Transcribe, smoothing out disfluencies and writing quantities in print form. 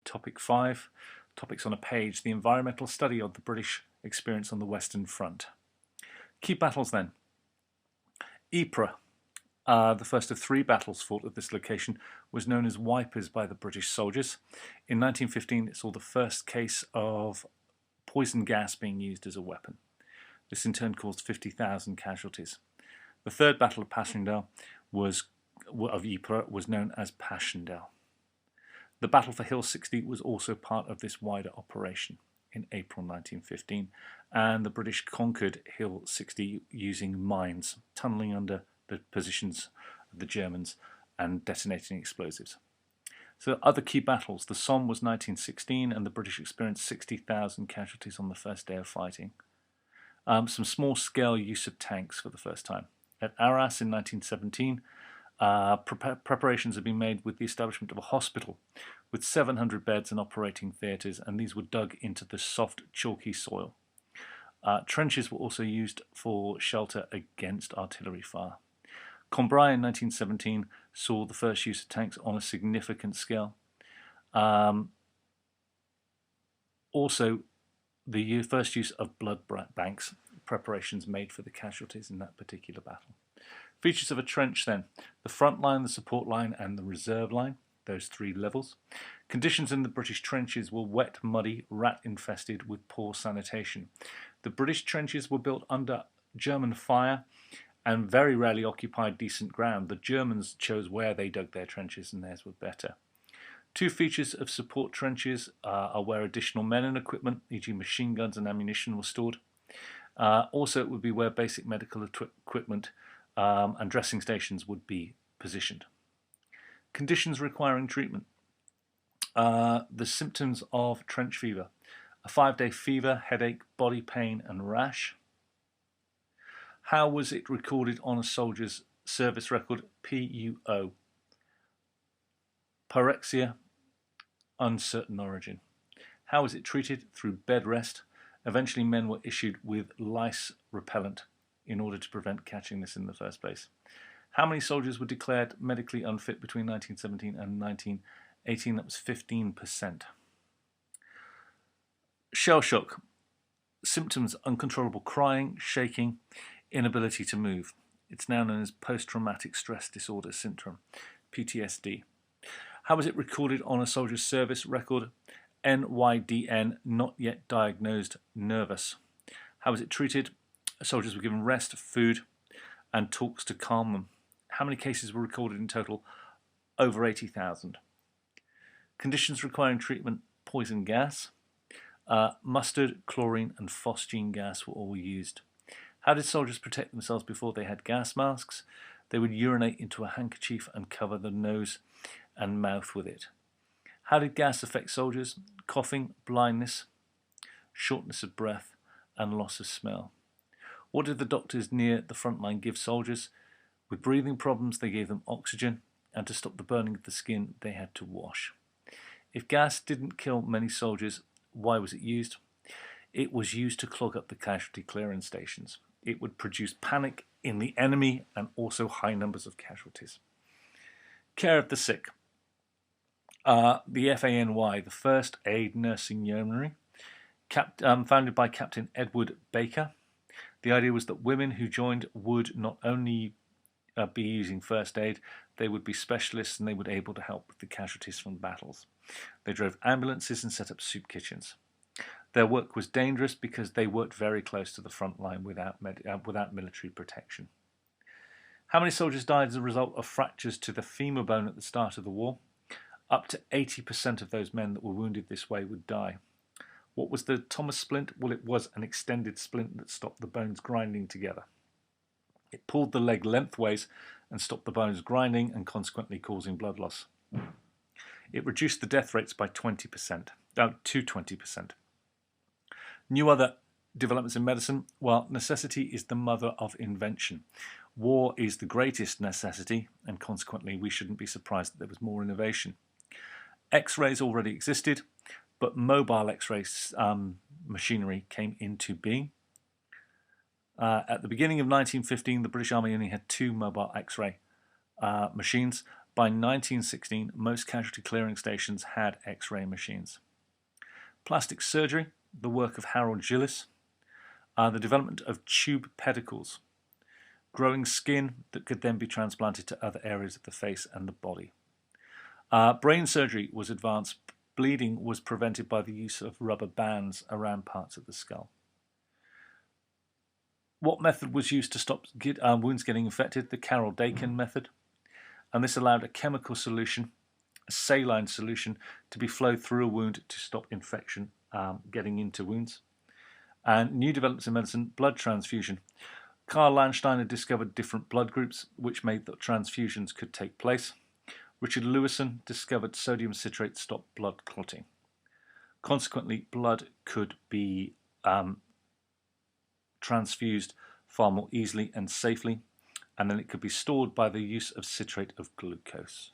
Topic 5, topics on a page, the environmental study of the British experience on the Western Front. Key battles then. Ypres, the first of 3 battles fought at this location, was known as Wipers by the British soldiers. In 1915 it saw the first case of poison gas being used as a weapon. This in turn caused 50,000 casualties. The third battle of Passchendaele of Ypres was known as Passchendaele. The battle for Hill 60 was also part of this wider operation in April 1915, and the British conquered Hill 60 using mines, tunnelling under the positions of the Germans and detonating explosives. So other key battles, the Somme was 1916 and the British experienced 60,000 casualties on the first day of fighting. Some small scale use of tanks for the first time. At Arras in 1917, preparations had been made with the establishment of a hospital with 700 beds and operating theatres, and these were dug into the soft chalky soil. Trenches were also used for shelter against artillery fire. Cambrai in 1917 saw the first use of tanks on a significant scale. Also, the first use of blood banks, preparations made for the casualties in that particular battle. Features of a trench then, the front line, the support line and the reserve line, those 3 levels. Conditions in the British trenches were wet, muddy, rat infested with poor sanitation. The British trenches were built under German fire and very rarely occupied decent ground. The Germans chose where they dug their trenches and theirs were better. 2 features of support trenches are where additional men and equipment, e.g. machine guns and ammunition, were stored. Also it would be where basic medical equipment and dressing stations would be positioned. Conditions requiring treatment. The symptoms of trench fever. A 5-day fever, headache, body pain and rash. How was it recorded on a soldier's service record? PUO. Pyrexia, uncertain origin. How was it treated? Through bed rest. Eventually men were issued with lice repellent in order to prevent catching this in the first place. How many soldiers were declared medically unfit between 1917 and 1918? That was 15%. Shell shock. Symptoms: uncontrollable crying, shaking, inability to move. It's now known as post-traumatic stress disorder syndrome, PTSD. How was it recorded on a soldier's service record? NYDN, not yet diagnosed, nervous. How was it treated? Soldiers were given rest, food, and talks to calm them. How many cases were recorded in total? Over 80,000. Conditions requiring treatment: poison gas. Mustard, chlorine, and phosgene gas were all used. How did soldiers protect themselves before they had gas masks? They would urinate into a handkerchief and cover the nose and mouth with it. How did gas affect soldiers? Coughing, blindness, shortness of breath, and loss of smell. What did the doctors near the front line give soldiers? With breathing problems, they gave them oxygen, and to stop the burning of the skin, they had to wash. If gas didn't kill many soldiers, why was it used? It was used to clog up the casualty clearance stations. It would produce panic in the enemy and also high numbers of casualties. Care of the sick. The FANY, the First Aid Nursing Yeomanry, founded by Captain Edward Baker. The idea was that women who joined would not only be using first aid, they would be specialists and they would be able to help with the casualties from battles. They drove ambulances and set up soup kitchens. Their work was dangerous because they worked very close to the front line without military protection. How many soldiers died as a result of fractures to the femur bone at the start of the war? Up to 80% of those men that were wounded this way would die. What was the Thomas splint? Well, it was an extended splint that stopped the bones grinding together. It pulled the leg lengthways and stopped the bones grinding and consequently causing blood loss. It reduced the death rates by 20%, to 20%. New other developments in medicine. Well, necessity is the mother of invention. War is the greatest necessity, and consequently we shouldn't be surprised that there was more innovation. X-rays already existed, but mobile X-ray machinery came into being. At the beginning of 1915, the British Army only had 2 mobile X-ray machines, By 1916, most casualty clearing stations had X-ray machines. Plastic surgery, the work of Harold Gillis. The development of tube pedicles, growing skin that could then be transplanted to other areas of the face and the body. Brain surgery was advanced. Bleeding was prevented by the use of rubber bands around parts of the skull. What method was used to stop wounds getting infected? The Carroll-Dakin method. And this allowed a chemical solution, a saline solution, to be flowed through a wound to stop infection getting into wounds. And new developments in medicine, blood transfusion. Karl Landsteiner discovered different blood groups which made that transfusions could take place. Richard Lewison discovered sodium citrate stopped blood clotting. Consequently, blood could be transfused far more easily and safely, and then it could be stored by the use of citrate of glucose.